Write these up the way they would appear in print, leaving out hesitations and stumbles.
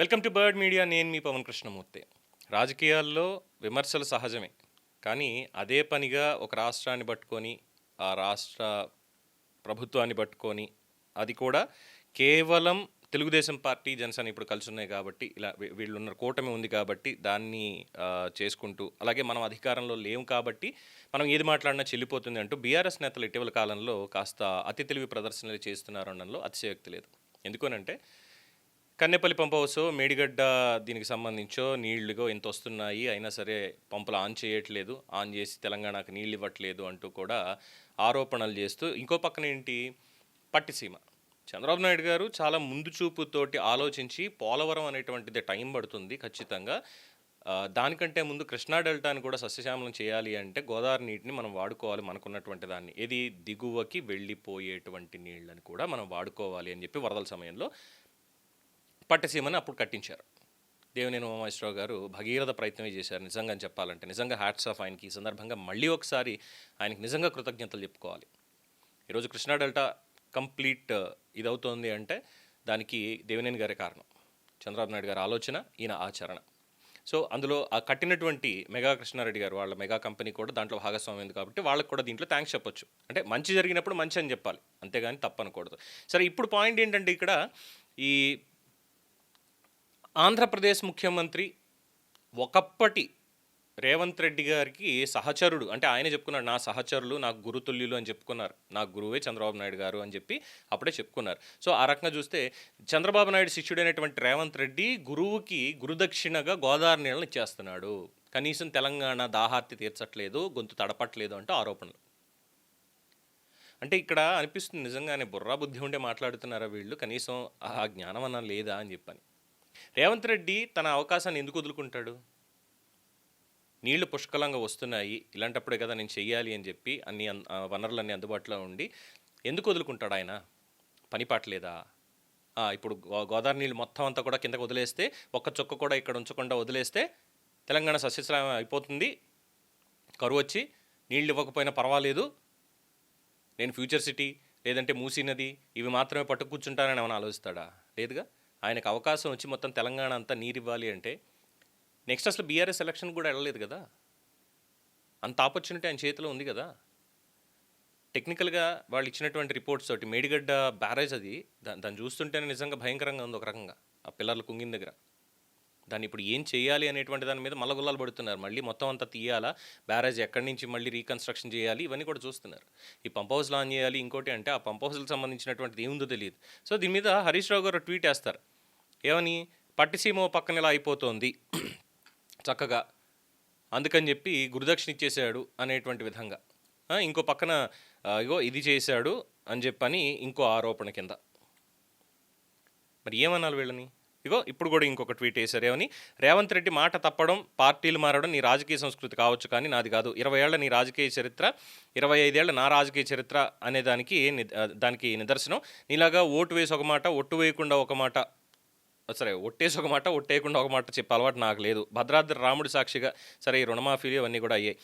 Welcome to bird media. నేను మీ పవన్ కృష్ణమూర్తి. రాజకీయాల్లో విమర్శలు సహజమే. కానీ అదే పనిగా ఒక రాష్ట్రాన్ని పట్టుకొని, ఆ రాష్ట్ర ప్రభుత్వాన్ని పట్టుకొని, అది కూడా కేవలం తెలుగుదేశం పార్టీ, జనసేన ఇప్పుడు కలిసి ఉన్నాయి కాబట్టి, ఇలా వీళ్ళున్న కూటమి ఉంది కాబట్టి దాన్ని చేసుకుంటూ, అలాగే మనం అధికారంలో లేము కాబట్టి మనం ఏది మాట్లాడినా చెల్లిపోతుంది అంటూ బీఆర్ఎస్ నేతలు ఇటీవల కాలంలో కాస్త అతి తెలివి ప్రదర్శనలు చేస్తున్నారు అనడంలో అతిశయోక్తి లేదు. ఎందుకనంటే కన్నెపల్లి పంప్ హౌస్, మేడిగడ్డ దీనికి సంబంధించో నీళ్ళుగో ఇంత వస్తున్నాయి, అయినా సరే పంపులు ఆన్ చేయట్లేదు, ఆన్ చేసి తెలంగాణకు నీళ్ళు ఇవ్వట్లేదు అంటూ కూడా ఆరోపణలు చేస్తూ, ఇంకో పక్కన ఏంటి, పట్టిసీమ చంద్రబాబు నాయుడు గారు చాలా ముందు చూపుతోటి ఆలోచించి పోలవరం అనేటువంటిది టైం పడుతుంది ఖచ్చితంగా, దానికంటే ముందు కృష్ణా డెల్టాని కూడా సస్యశ్యామలం చేయాలి అంటే గోదావరి నీటిని మనం వాడుకోవాలి, మనకున్నటువంటి దాన్ని, ఇది దిగువకి వెళ్ళిపోయేటువంటి నీళ్ళని కూడా మనం వాడుకోవాలి అని చెప్పి వరదల సమయంలో పట్టసీమని అప్పుడు కట్టించారు. దేవినేని ఉమామహేశ్వరరావు గారు భగీరథ ప్రయత్నమే చేశారు నిజంగా అని చెప్పాలంటే. నిజంగా హ్యాట్స్ ఆఫ్ ఆయనకి. ఈ సందర్భంగా మళ్ళీ ఒకసారి ఆయనకి నిజంగా కృతజ్ఞతలు చెప్పుకోవాలి. ఈరోజు కృష్ణా డెల్టా కంప్లీట్ ఇదవుతోంది అంటే దానికి దేవినేని గారే కారణం. చంద్రబాబు నాయుడు గారి ఆలోచన, ఈయన ఆచరణ. సో అందులో ఆ కట్టినటువంటి మెగా కృష్ణారెడ్డి గారు, వాళ్ళ మెగా కంపెనీ కూడా దాంట్లో భాగస్వామ్యం ఉంది కాబట్టి వాళ్ళకి కూడా దీంట్లో థ్యాంక్స్ చెప్పొచ్చు. అంటే మంచి జరిగినప్పుడు మంచి అని చెప్పాలి, అంతేగాని తప్పనకూడదు. సరే, ఇప్పుడు పాయింట్ ఏంటంటే ఇక్కడ ఈ ఆంధ్రప్రదేశ్ ముఖ్యమంత్రి ఒకప్పటి రేవంత్ రెడ్డి గారికి సహచరుడు, అంటే ఆయన చెప్పుకున్నాడు, నా సహచరులు నాకు గురుతుల్యులు అని చెప్పుకున్నారు, నా గురువే చంద్రబాబు నాయుడు గారు అని చెప్పి అప్పుడే చెప్పుకున్నారు. సో ఆ రకంగా చూస్తే చంద్రబాబు నాయుడు శిష్యుడైనటువంటి రేవంత్ రెడ్డి గురువుకి గురుదక్షిణగా గోదావరి నీళ్ళని ఇచ్చేస్తున్నాడు, కనీసం తెలంగాణ దాహార్తి తీర్చట్లేదు, గొంతు తడపట్లేదు అంటూ ఆరోపణలు. అంటే ఇక్కడ అనిపిస్తుంది నిజంగానే బుర్రా బుద్ధి ఉండే మాట్లాడుతున్నారా వీళ్ళు, కనీసం ఆ జ్ఞానం అన్న లేదా అని చెప్పని. రేవంత్ రెడ్డి తన అవకాశాన్ని ఎందుకు వదులుకుంటాడు? నీళ్లు పుష్కలంగా వస్తున్నాయి, ఇలాంటప్పుడే కదా నేను చెయ్యాలి అని చెప్పి అన్ని వనరులన్నీ అందుబాటులో ఉండి ఎందుకు వదులుకుంటాడు ఆయన? పనిపాట్లేదా? ఇప్పుడు గోదావరి నీళ్ళు మొత్తం అంతా కూడా కిందకు వదిలేస్తే, ఒక్క చుక్క కూడా ఇక్కడ ఉంచకుండా వదిలేస్తే తెలంగాణ సస్యశ్యామలం అయిపోతుంది, కరువు వచ్చి నీళ్ళు ఇవ్వకపోయినా పర్వాలేదు, నేను ఫ్యూచర్ సిటీ లేదంటే మూసీ నది ఇవి మాత్రమే పట్టు కూర్చుంటానని ఏమైనా ఆలోచిస్తాడా? లేదుగా. ఆయనకు అవకాశం వచ్చి మొత్తం తెలంగాణ అంతా నీరు ఇవ్వాలి అంటే నెక్స్ట్ అసలు బీఆర్ఎస్ ఎలక్షన్ కూడా వెళ్ళలేదు కదా, అంత ఆపర్చునిటీ ఆయన చేతిలో ఉంది కదా. టెక్నికల్గా వాళ్ళు ఇచ్చినటువంటి రిపోర్ట్స్ తోటి మేడిగడ్డ బ్యారేజ్ అది దాన్ని చూస్తుంటేనే నిజంగా భయంకరంగా ఉంది. ఒక రకంగా ఆ పిల్లర్లు కుంగిన దగ్గర దాన్ని ఇప్పుడు ఏం చేయాలి అనేటువంటి దాని మీద మల్లగుల్లాలు పడుతున్నారు. మళ్ళీ మొత్తం అంతా తీయాలా, బ్యారేజ్ ఎక్కడి నుంచి మళ్ళీ రీకన్స్ట్రక్షన్ చేయాలి, ఇవన్నీ కూడా చూస్తున్నారు. ఈ పంప్ హౌస్ లాంచ్ చేయాలి, ఇంకోటి అంటే ఆ పంప్ హౌస్కి సంబంధించినటువంటిది ఏముందో తెలియదు. సో దీని మీద హరీష్ రావు గారు ట్వీట్ వేస్తారు, ఏమని, పట్టిసీమ పక్కన ఇలా అయిపోతుంది చక్కగా, అందుకని చెప్పి గురుదక్షిణ ఇచ్చేసాడు అనేటువంటి విధంగా. ఇంకో పక్కన ఇగో ఇది చేశాడు అని చెప్పని ఇంకో ఆరోపణ కింద. మరి ఏమనాలి వీళ్ళని? ఇగో ఇప్పుడు కూడా ఇంకొక ట్వీట్ వేశారు, ఏమని, రేవంత్ రెడ్డి మాట తప్పడం, పార్టీలు మారడం నీ రాజకీయ సంస్కృతి కావచ్చు కానీ నాది కాదు. 20 ఏళ్ల నీ రాజకీయ చరిత్ర, 25 ఏళ్ల నా రాజకీయ చరిత్ర అనే దానికి నిదర్శనం. నీలాగా ఓటు వేసి ఒక మాట, ఒట్టు వేయకుండా ఒక మాట, సరే ఒట్టేసి ఒక మాట, ఒట్టేయకుండా ఒక మాట చెప్పే అలవాటు నాకు లేదు. భద్రాద్రి రాముడి సాక్షిగా సరే ఈ రుణమాఫీలు ఇవన్నీ కూడా అయ్యాయి.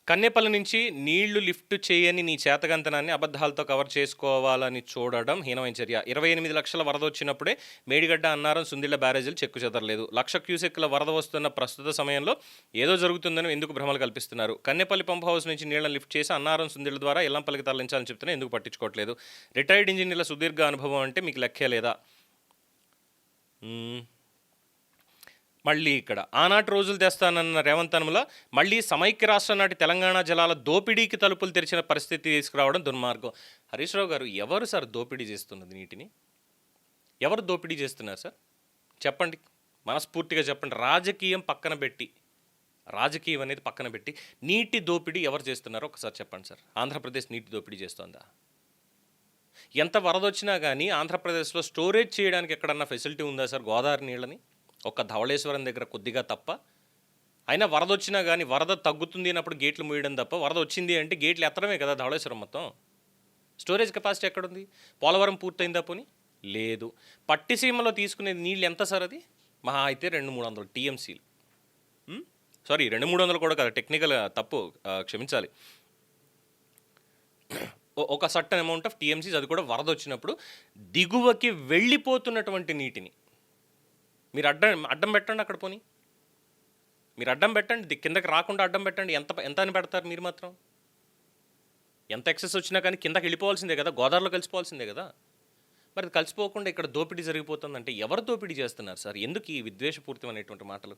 కన్నెపల్లి నుంచి నీళ్లు లిఫ్ట్ చేయని నీ చేతగంతనాన్ని అబద్ధాలతో కవర్ చేసుకోవాలని చూడడం హీనమైన చర్య. 28 లక్షల వరద వచ్చినప్పుడే మేడిగడ్డ, అన్నారం, సుందిళ్ల బ్యారేజీలు చెక్కు చెదరలేదు. 1,00,000 క్యూసెక్ల వరద వస్తున్న ప్రస్తుత సమయంలో ఏదో జరుగుతుందని ఎందుకు భ్రమలు కల్పిస్తున్నారు? కన్నెపల్లి పంప్ హౌస్ నుంచి నీళ్లను లిఫ్ట్ చేసి అన్నారం, సుందిళ్ల ద్వారా ఎల్లంపల్లికి తరలించాలని చెప్తున్నా ఎందుకు పట్టించుకోవట్లేదు? రిటైర్డ్ ఇంజనీర్ల సుదీర్ఘ అనుభవం అంటే మీకు లెక్కే లేదా? మళ్ళీ ఇక్కడ ఆనాటి రోజులు తెస్తానన్న రేవంత్ అనుమల మళ్ళీ సమైక్య రాష్ట్రం నాటి తెలంగాణ జలాల దోపిడీకి తలుపులు తెరిచిన పరిస్థితి తీసుకురావడం దుర్మార్గం. హరీష్ రావు గారు, ఎవరు సార్ దోపిడీ చేస్తున్నది నీటిని? ఎవరు దోపిడీ చేస్తున్నారు సార్? చెప్పండి, మనస్ఫూర్తిగా చెప్పండి. రాజకీయం అనేది పక్కన పెట్టి నీటి దోపిడీ ఎవరు చేస్తున్నారో ఒకసారి చెప్పండి సార్. ఆంధ్రప్రదేశ్ నీటి దోపిడీ చేస్తోందా? ఎంత వరద వచ్చినా కానీ ఆంధ్రప్రదేశ్లో స్టోరేజ్ చేయడానికి ఎక్కడన్నా ఫెసిలిటీ ఉందా సార్ గోదావరి నీళ్ళని? ఒక్క ధవళేశ్వరం దగ్గర కొద్దిగా తప్ప. అయినా వరద వచ్చినా కానీ వరద తగ్గుతుంది అన్నప్పుడు గేట్లు మూయడం తప్ప, వరద వచ్చింది అంటే గేట్లు ఎత్తడమే కదా ధవళేశ్వరం మొత్తం. స్టోరేజ్ కెపాసిటీ ఎక్కడుంది? పోలవరం పూర్తయిందా పోనీ? లేదు. పట్టిసీమలో తీసుకునేది నీళ్ళు ఎంత సార్? అది మహా అయితే 200-300 టీఎంసీలు. సారీ, 200-300 కూడా కదా, టెక్నికల్ తప్పు, క్షమించాలి. ఒక సర్టన్ అమౌంట్ ఆఫ్ టీఎంసీస్, అది కూడా వరద వచ్చినప్పుడు దిగువకి వెళ్ళిపోతున్నటువంటి నీటిని మీరు అడ్డం అడ్డం పెట్టండి అక్కడ. పోనీ మీరు అడ్డం పెట్టండి, కిందకి రాకుండా అడ్డం పెట్టండి. ఎంత అని పెడతారు మీరు మాత్రం? ఎంత ఎక్సెస్ వచ్చినా కానీ కిందకి వెళ్ళిపోవాల్సిందే కదా, గోదావరిలో కలిసిపోవాల్సిందే కదా. మరి కలిసిపోకుండా ఇక్కడ దోపిడీ జరిగిపోతుందంటే ఎవరు దోపిడీ చేస్తున్నారు సార్? ఎందుకు ఈ విద్వేషపూరితమైనటువంటి మాటలు?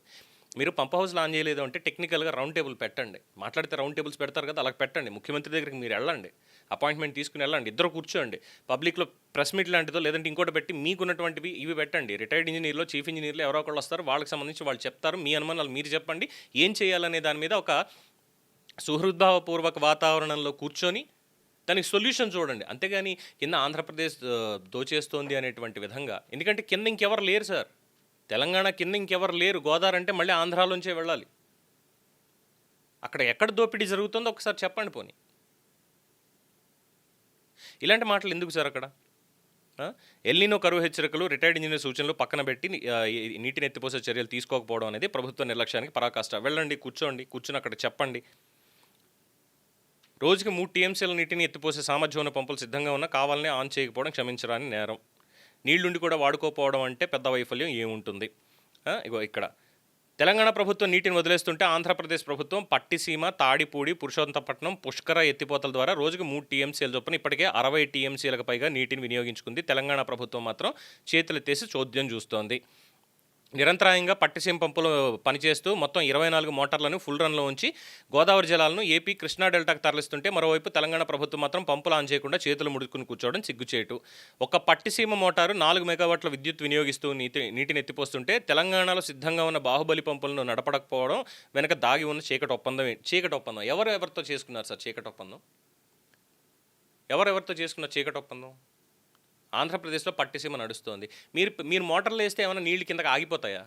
మీరు పంప్ హౌస్లో ఆన్ చేయలేదు అంటే టెక్నికల్గా రౌండ్ టేబుల్ పెట్టండి. మాట్లాడితే రౌండ్ టేబుల్స్ పెడతారు కదా, అలా పెట్టండి. ముఖ్యమంత్రి దగ్గరికి మీరు వెళ్ళండి, అపాయింట్మెంట్ తీసుకుని వెళ్ళండి, ఇద్దరు కూర్చోండి, పబ్లిక్లో ప్రెస్ మీట్ లాంటిదో లేదంటే ఇంకోటి పెట్టి మీకున్నటువంటివి ఇవి పెట్టండి. రిటైర్డ్ ఇంజనీర్లో, చీఫ్ ఇంజనీర్లు ఎవరో ఒకళ్ళు వస్తారు, వాళ్ళకి సంబంధించి వాళ్ళు చెప్తారు, మీ అనుమానాలు మీరు చెప్పండి. ఏం చేయాలనే దాని మీద ఒక సుహృద్భావపూర్వక వాతావరణంలో కూర్చొని దానికి సొల్యూషన్ చూడండి. అంతేగాని కింద ఆంధ్రప్రదేశ్ దోచేస్తోంది అనేటువంటి విధంగా. ఎందుకంటే కింద ఇంకెవరు లేరు సార్, తెలంగాణ కింద ఇంకెవరు లేరు. గోదావరి అంటే మళ్ళీ ఆంధ్రాలోంచే వెళ్ళాలి. అక్కడ ఎక్కడ దోపిడీ జరుగుతుందో ఒకసారి చెప్పండి. పోనీ ఇలాంటి మాటలు ఎందుకు సార్ అక్కడ? ఎల్నినో కరువు హెచ్చరికలు, రిటైర్డ్ ఇంజనీర్ సూచనలు పక్కన పెట్టి నీటిని ఎత్తిపోసే చర్యలు తీసుకోకపోవడం అనేది ప్రభుత్వ నిర్లక్ష్యానికి పరాకాష్ట. వెళ్ళండి, కూర్చొని అక్కడ చెప్పండి. రోజుకి 3 టీఎంసీల నీటిని ఎత్తిపోసే సామర్థ్యం ఉన్న పంపులు సిద్ధంగా ఉన్నా కావాలనే ఆన్ చేయకపోవడం క్షమించరాని నేరం. నీళ్లుండి కూడా వాడుకోకపోవడం అంటే పెద్ద వైఫల్యం ఏముంటుంది? ఇగో ఇక్కడ తెలంగాణ ప్రభుత్వం నీటిని వదిలేస్తుంటే ఆంధ్రప్రదేశ్ ప్రభుత్వం పట్టిసీమ, తాడిపూడి, పురుషోత్తపట్నం, పుష్కర ఎత్తిపోతల ద్వారా రోజుకు 3 టీఎంసీల చొప్పున ఇప్పటికే 60 టీఎంసీలకు పైగా నీటిని వినియోగించుకుంది. తెలంగాణ ప్రభుత్వం మాత్రం చేతులెత్తేసి చోద్యం చూస్తోంది. నిరంతరాయంగా పట్టిసీమ పంపులు పనిచేస్తూ మొత్తం 24 మోటార్లను ఫుల్ రన్లో ఉంచి గోదావరి జలాలను ఏపీ కృష్ణా డెల్టాకు తరలిస్తుంటే మరోవైపు తెలంగాణ ప్రభుత్వం మాత్రం పంపులు ఆన్ చేయకుండా చేతులు ముడుకుని కూర్చోవడం సిగ్గుచేటు. ఒక పట్టిసీమ మోటారు 4 మెగావాట్ల విద్యుత్ వినియోగిస్తూ నీటిని ఎత్తిపోస్తుంటే తెలంగాణలో సిద్ధంగా ఉన్న బాహుబలి పంపులను నడపడకపోవడం వెనక దాగి ఉన్న చీకటి ఒప్పందం. ఎవరితో చేసుకున్నారు సార్ చీకటి ఒప్పందం? ఎవరెవరితో చేసుకున్నారు చీకటి ఒప్పందం? ఆంధ్రప్రదేశ్లో పట్టిసీమ నడుస్తోంది. మీరు మోటార్లు వేస్తే ఏమైనా నీళ్ళు కిందకి ఆగిపోతాయా?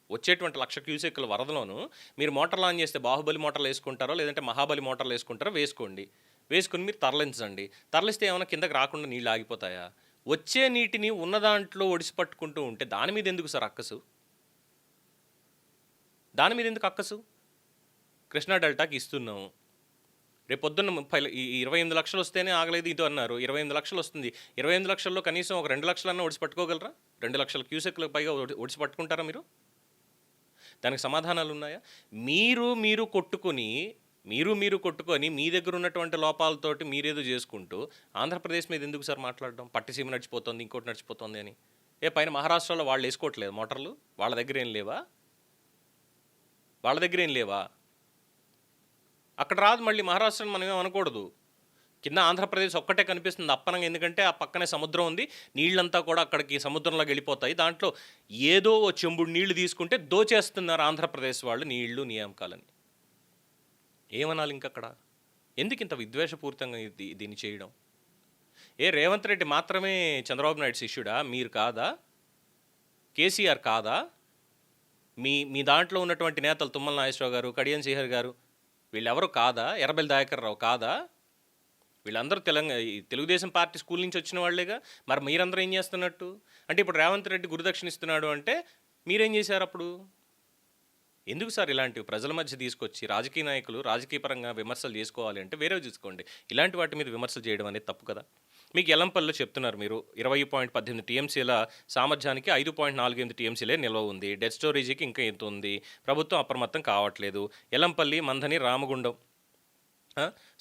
వచ్చేటువంటి 1,00,000 క్యూసెక్కుల వరదలోను మీరు మోటార్లు ఆన్ చేస్తే బాహుబలి మోటార్లు వేసుకుంటారో లేదంటే మహాబలి మోటార్లు వేసుకుంటారో వేసుకుని మీరు తరలించండి. తరలిస్తే ఏమైనా కిందకి రాకుండా నీళ్ళు ఆగిపోతాయా? వచ్చే నీటిని ఉన్న దాంట్లో ఒడిసి పట్టుకుంటూ ఉంటే దాని మీద ఎందుకు సార్ అక్కసు? కృష్ణా డెల్టాకి ఇస్తున్నాము, రేపు పొద్దున్న 28 లక్షలు వస్తేనే ఆగలేదు ఇది అన్నారు. 28 లక్షలు వస్తుంది. 28 లక్షల్లో కనీసం ఒక 2 లక్షలన్నా ఒడిసి పట్టుకోగలరా? 2 లక్షల క్యూసెక్లకు పైగా ఒడిసి పట్టుకుంటారా మీరు? దానికి సమాధానాలు ఉన్నాయా? మీరు కొట్టుకొని మీ దగ్గర ఉన్నటువంటి లోపాలతోటి మీరేదో చేసుకుంటూ ఆంధ్రప్రదేశ్ మీద ఎందుకు సార్ మాట్లాడడం? పట్టిసీమ నడిచిపోతుంది, ఇంకోటి నడిచిపోతుంది అని. పైన మహారాష్ట్రలో వాళ్ళు వేసుకోవట్లేదు మోటార్లు? వాళ్ళ దగ్గర ఏం లేవా? అక్కడ రాదు. మళ్ళీ మహారాష్ట్రని మనం ఏమనకూడదు. కింద ఆంధ్రప్రదేశ్ ఒక్కటే కనిపిస్తుంది అప్పనంగా. ఎందుకంటే ఆ పక్కనే సముద్రం ఉంది, నీళ్ళంతా కూడా అక్కడికి సముద్రంలోకి వెళ్ళిపోతాయి. దాంట్లో ఏదో ఓ చెంబుడు నీళ్లు తీసుకుంటే దోచేస్తున్నారు ఆంధ్రప్రదేశ్ వాళ్ళు నీళ్లు, నియామకాలని. ఏమనాలి ఇంకక్కడ? ఎందుకు ఇంత విద్వేషపూరితంగా దీన్ని చేయడం? రేవంత్ రెడ్డి మాత్రమే చంద్రబాబు నాయుడు శిష్యుడా? మీరు కాదా? కేసీఆర్ కాదా? మీ దాంట్లో ఉన్నటువంటి నేతలు తుమ్మల నాగేశ్వరరావు గారు, కడియం శ్రీహరి గారు, వీళ్ళెవరు కాదా? ఎర్రబెల్లి దయాకర్ రావు కాదా? వీళ్ళందరూ తెలుగుదేశం పార్టీ స్కూల్ నుంచి వచ్చిన వాళ్ళేగా. మరి మీరందరూ ఏం చేస్తున్నట్టు? అంటే ఇప్పుడు రేవంత్ రెడ్డి గురుదక్షిణ ఇస్తున్నాడు అంటే మీరేం చేశారు అప్పుడు? ఎందుకు సార్ ఇలాంటివి ప్రజల మధ్య తీసుకొచ్చి రాజకీయ నాయకులు రాజకీయపరంగా విమర్శలు చేసుకోవాలి అంటే వేరే చూసుకోండి. ఇలాంటి వాటి మీద విమర్శలు చేయడం అనేది తప్పు కదా. మీకు ఎల్లంపల్లిలో చెప్తున్నారు మీరు 20.18 టీఎంసీల సామర్థ్యానికి 5.48 టీఎంసీలే నిల్వ ఉంది. డెడ్ స్టోరేజీకి ఇంకా ఎంత ఉంది? ప్రభుత్వం అప్రమత్తం కావట్లేదు. ఎల్లంపల్లి, మంథని, రామగుండం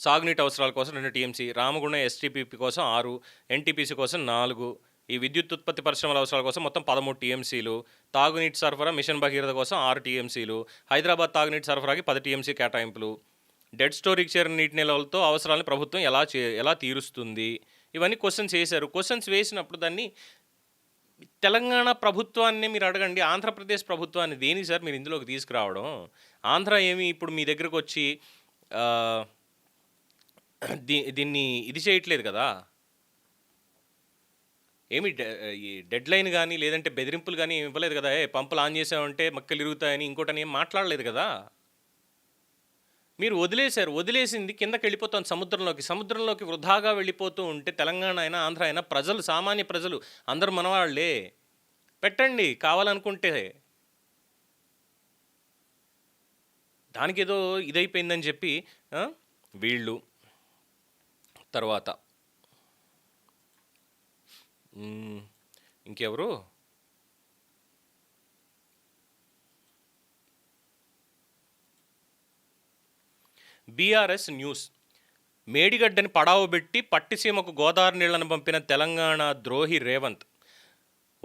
సాగునీటి అవసరాల కోసం 2 టీఎంసీ, రామగుండం ఎస్టీపీపీ కోసం 6, ఎన్టీపీసీ కోసం 4, ఈ విద్యుత్ ఉత్పత్తి పరిశ్రమల అవసరాల కోసం మొత్తం 13 టీఎంసీలు, తాగునీటి సరఫరా మిషన్ భగీరథ కోసం 6 టీఎంసీలు, హైదరాబాద్ తాగునీటి సరఫరాకి 10 టీఎంసీ కేటాయింపులు, డెడ్ స్టోరేజ్ చేరిన నీటి నిల్వలతో అవసరాలను ప్రభుత్వం ఎలా తీరుస్తుంది? ఇవన్నీ క్వశ్చన్స్ వేశారు. క్వశ్చన్స్ వేసినప్పుడు దాన్ని తెలంగాణ ప్రభుత్వాన్ని మీరు అడగండి, ఆంధ్రప్రదేశ్ ప్రభుత్వాన్ని దేనికి సార్ మీరు ఇందులోకి తీసుకురావడం? ఆంధ్ర ఏమి ఇప్పుడు మీ దగ్గరకు వచ్చి దీన్ని ఇది చేయట్లేదు కదా. ఏమి ఈ డెడ్ లైన్ కానీ లేదంటే బెదిరింపులు కానీ ఇవ్వలేదు కదా. పంపులు ఆన్ చేసామంటే మక్కలు ఇరుగుతాయని ఇంకోటని ఏం మాట్లాడలేదు కదా. మీరు వదిలేసింది కిందకి వెళ్ళిపోతుంది సముద్రంలోకి వృధాగా వెళ్ళిపోతూ ఉంటే తెలంగాణ అయినా ఆంధ్ర అయినా ప్రజలు, సామాన్య ప్రజలు అందరూ మనవాళ్లే. పెట్టండి కావాలనుకుంటే. దానికి ఏదో ఇదైపోయిందని చెప్పి వీళ్ళు తర్వాత ఇంకెవరు? BRS news. మేడిగడ్డని పడావబెట్టి పట్టిసీమకు గోదావరి నీళ్లను పంపిన తెలంగాణ ద్రోహి రేవంత్.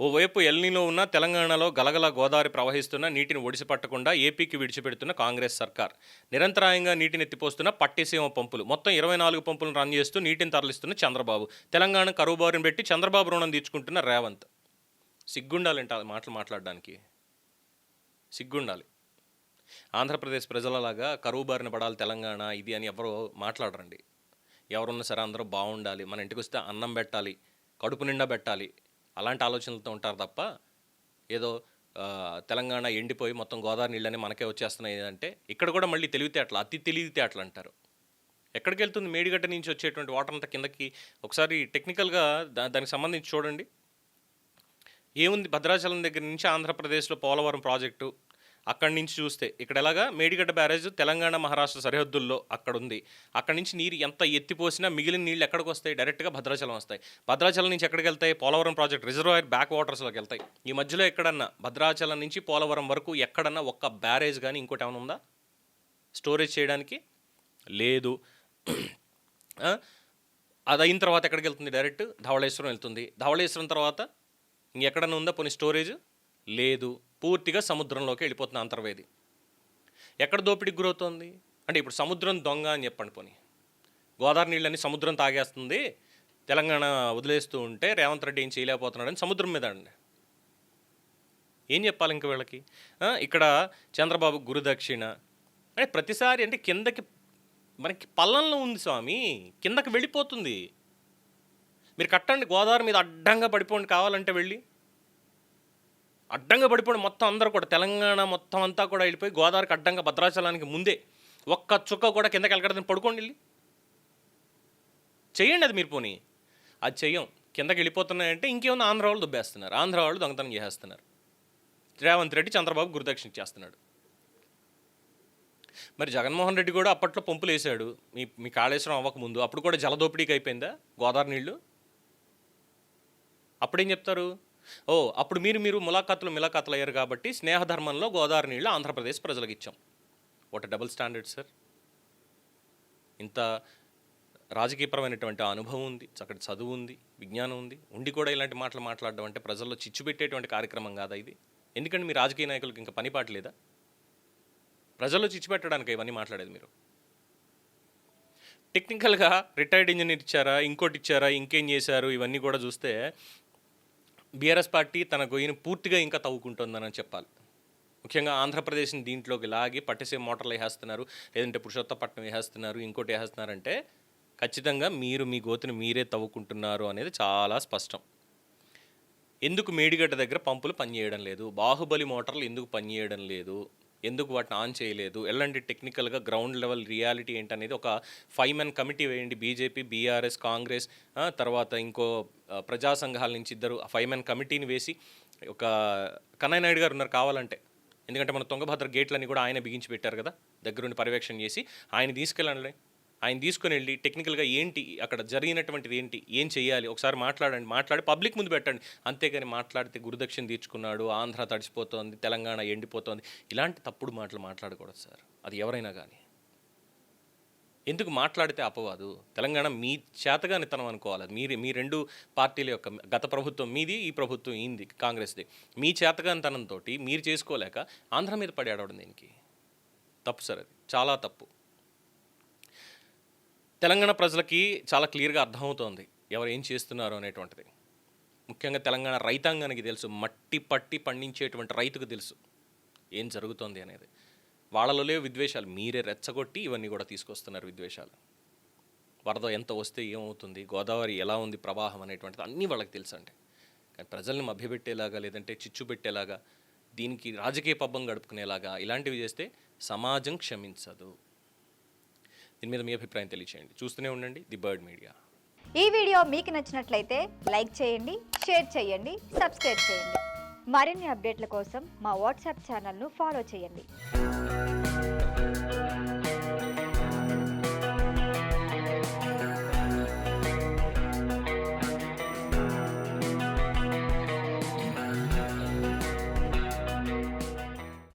ఓవైపు ఎల్నిలో ఉన్న తెలంగాణలో గలగల గోదావరి ప్రవహిస్తున్న నీటిని ఒడిసిపట్టకుండా ఏపీకి విడిచిపెడుతున్న కాంగ్రెస్ సర్కార్. నిరంతరాయంగా నీటిని ఎత్తిపోస్తున్న పట్టిసీమ పంపులు. మొత్తం 24 పంపులను రన్ చేస్తూ నీటిని తరలిస్తున్న చంద్రబాబు. తెలంగాణ కరువు బారిన పెట్టి చంద్రబాబు రుణం తీర్చుకుంటున్న రేవంత్. సిగ్గుండాలంట మాటలు మాట్లాడడానికి, సిగ్గుండాలి. ఆంధ్రప్రదేశ్ ప్రజలలాగా కరువు బారిన పడాలి తెలంగాణ ఇది అని ఎవరో మాట్లాడరండి. ఎవరున్నా సరే అందరూ బాగుండాలి, మన ఇంటికి వస్తే అన్నం పెట్టాలి, కడుపు నిండా పెట్టాలి, అలాంటి ఆలోచనలతో ఉంటారు తప్ప ఏదో తెలంగాణ ఎండిపోయి మొత్తం గోదావరి నీళ్ళని మనకే వచ్చేస్తున్నాయి అంటే ఇక్కడ కూడా మళ్ళీ తెలివితేటలు, అతి తెలివితేటలు అంటారు. ఎక్కడికి వెళ్తుంది మేడిగడ్డ నుంచి వచ్చేటువంటి వాటర్ అంతా కిందకి? ఒకసారి టెక్నికల్గా దానికి సంబంధించి చూడండి. ఏముంది, భద్రాచలం దగ్గర నుంచి ఆంధ్రప్రదేశ్లో పోలవరం ప్రాజెక్టు, అక్కడి నుంచి చూస్తే ఇక్కడ ఎలాగా మేడిగడ్డ బ్యారేజ్ తెలంగాణ మహారాష్ట్ర సరిహద్దుల్లో అక్కడ ఉంది. అక్కడి నుంచి నీరు ఎంత ఎత్తిపోసినా మిగిలిన నీళ్ళు ఎక్కడికి వస్తాయి? డైరెక్ట్గా భద్రాచలం వస్తాయి. భద్రాచలం నుంచి ఎక్కడికి వెళ్తాయి? పోలవరం ప్రాజెక్ట్ రిజర్వాయర్ బ్యాక్ వాటర్స్లోకి వెళ్తాయి. ఈ మధ్యలో ఎక్కడన్నా భద్రాచలం నుంచి పోలవరం వరకు ఎక్కడన్నా ఒక్క బ్యారేజ్ కానీ ఇంకోటి ఏమైనా ఉందా స్టోరేజ్ చేయడానికి? లేదు. అది అయిన తర్వాత ఎక్కడికి వెళ్తుంది? డైరెక్ట్ ధవళేశ్వరం వెళ్తుంది. ధవళేశ్వరం తర్వాత ఇంకెక్కడన్నా ఉందా పోనీ స్టోరేజ్? లేదు. పూర్తిగా సముద్రంలోకి వెళ్ళిపోతుంది అంతర్వేది. ఎక్కడ దోపిడీకి గురవుతుంది అంటే ఇప్పుడు సముద్రం దొంగ అని చెప్పండి. పోనీ గోదావరి నీళ్ళని సముద్రం తాగేస్తుంది, తెలంగాణ వదిలేస్తూ ఉంటే రేవంత్ రెడ్డి ఏం చేయలేకపోతున్నాడని సముద్రం మీద అండి. ఏం చెప్పాలి ఇంక వీళ్ళకి? ఇక్కడ చంద్రబాబు గురుదక్షిణ అంటే ప్రతిసారి అంటే కిందకి మనకి పల్లంలో ఉంది స్వామి, కిందకి వెళ్ళిపోతుంది. మీరు కట్టండి, గోదావరి మీద అడ్డంగా పడిపోండి కావాలంటే, వెళ్ళి అడ్డంగా పడిపోండి మొత్తం అందరూ కూడా, తెలంగాణ మొత్తం అంతా కూడా వెళ్ళిపోయి గోదావరికి అడ్డంగా భద్రాచలానికి ముందే ఒక్క చుక్క కూడా కిందకి వెళ్ళకూడదని పడుకోండి, వెళ్ళి చెయ్యండి. అది మీరు పోనీ అది చెయ్యం, కిందకి వెళ్ళిపోతున్నాయంటే ఇంకేమన్నా ఆంధ్ర వాళ్ళు దుబ్బేస్తున్నారు, ఆంధ్ర వాళ్ళు దొంగతనం చేసేస్తున్నారు. రేవంత్ రెడ్డి చంద్రబాబు గురుదక్షిణ చేస్తున్నాడు. మరి జగన్మోహన్ రెడ్డి కూడా అప్పట్లో పంపులు వేసాడు మీ కాళేశ్వరం అవ్వకముందు, అప్పుడు కూడా జలదోపిడీకి అయిపోయిందా గోదావరి నీళ్ళు? అప్పుడేం చెప్తారు? అప్పుడు మీరు మిలాఖాతులు అయ్యారు కాబట్టి స్నేహధర్మంలో గోదావరి నీళ్ళు ఆంధ్రప్రదేశ్ ప్రజలకు ఇచ్చాం. What double standard sir. ఇంత రాజకీయపరమైనటువంటి అనుభవం ఉంది, చక్కటి చదువు ఉంది, విజ్ఞానం ఉంది, ఉండి కూడా ఇలాంటి మాటలు మాట్లాడడం అంటే ప్రజల్లో చిచ్చు పెట్టేటువంటి కార్యక్రమం కాదా ఇది? ఎందుకంటే మీ రాజకీయ నాయకులకు ఇంకా పనిపాటు లేదా? ప్రజల్లో చిచ్చు పెట్టడానికి ఇవన్నీ మాట్లాడేది మీరు. టెక్నికల్గా రిటైర్డ్ ఇంజనీర్ ఇచ్చారా, ఇంకోటి ఇచ్చారా, ఇంకేం చేశారు, ఇవన్నీ కూడా చూస్తే బీఆర్ఎస్ పార్టీ తన గొయ్యిని పూర్తిగా ఇంకా తవ్వుకుంటుందని చెప్పాలి. ముఖ్యంగా ఆంధ్రప్రదేశ్ని దీంట్లోకి లాగి పట్టిసీమ మోటార్లు వేసేస్తున్నారు, లేదంటే పురుషోత్తపట్నం వేసేస్తున్నారు, ఇంకోటి వేసేస్తున్నారంటే ఖచ్చితంగా మీరు మీ గోతిని మీరే తవ్వుకుంటున్నారు అనేది చాలా స్పష్టం. ఎందుకు మేడిగడ్డ దగ్గర పంపులు పనిచేయడం లేదు? బాహుబలి మోటార్లు ఎందుకు పనిచేయడం లేదు? ఎందుకు వాటిని ఆన్ చేయలేదు? ఎలాంటి టెక్నికల్గా గ్రౌండ్ లెవెల్ రియాలిటీ ఏంటనేది ఒక 5 మెన్ కమిటీ వేయండి. బీజేపీ, బీఆర్ఎస్, కాంగ్రెస్, తర్వాత ఇంకో ప్రజా సంఘాల నుంచి 2 5 మెన్ కమిటీని వేసి, ఒక కన్నయ్య నాయుడు గారు ఉన్నారు కావాలంటే, ఎందుకంటే మన తుంగభద్ర గేట్లన్నీ కూడా ఆయన బిగించి పెట్టారు కదా, దగ్గరుండి పర్యవేక్షణ చేసి ఆయన తీసుకెళ్ళండి. ఆయన తీసుకుని వెళ్ళి టెక్నికల్గా ఏంటి అక్కడ జరిగినటువంటిది ఏంటి, ఏం చేయాలి ఒకసారి మాట్లాడండి, మాట్లాడి పబ్లిక్ ముందు పెట్టండి. అంతేగాని మాట్లాడితే గురుదక్షిణ తీర్చుకున్నాడు, ఆంధ్ర తడిసిపోతోంది, తెలంగాణ ఎండిపోతోంది, ఇలాంటి తప్పుడు మాటలు మాట్లాడకూడదు సార్. అది ఎవరైనా కానీ ఎందుకు మాట్లాడితే అపవాదు. తెలంగాణ మీ చేతగానితనం అనుకోవాలి. మీ 2 పార్టీల యొక్క గత ప్రభుత్వం మీది, ఈ ప్రభుత్వం ఈంది కాంగ్రెస్ది. మీ చేతగానితనంతో మీరు చేసుకోలేక ఆంధ్ర మీద పడి ఆడవడం దీనికి తప్పు సార్. అది చాలా తప్పు. తెలంగాణ ప్రజలకి చాలా క్లియర్గా అర్థమవుతోంది ఎవరు ఏం చేస్తున్నారు అనేటువంటిది. ముఖ్యంగా తెలంగాణ రైతాంగానికి తెలుసు, మట్టి పట్టి పండించేటువంటి రైతుకు తెలుసు ఏం జరుగుతోంది అనేది. వాళ్ళలో లేవు విద్వేషాలు, మీరే రెచ్చగొట్టి ఇవన్నీ కూడా తీసుకొస్తున్నారు విద్వేషాలు. వరద ఎంత వస్తే ఏమవుతుంది, గోదావరి ఎలా ఉంది ప్రవాహం అనేటువంటిది అన్నీ వాళ్ళకి తెలుసు అండి. కానీ ప్రజల్ని మభ్యపెట్టేలాగా, లేదంటే చిచ్చు పెట్టేలాగా, దీనికి రాజకీయ పబ్బం గడుపుకునేలాగా ఇలాంటివి చేస్తే సమాజం క్షమించదు. దీని మీద మీ అభిప్రాయం తెలియచేయండి. చూస్తూనే ఉండండి ది బర్డ్ మీడియా. ఈ వీడియో మీకు నచ్చినట్లయితే లైక్ చేయండి, షేర్ చేయండి, సబ్స్క్రైబ్ చేయండి. మరిన్ని అప్డేట్ల కోసం మా వాట్సాప్ ఛానల్ను ఫాలో చేయండి.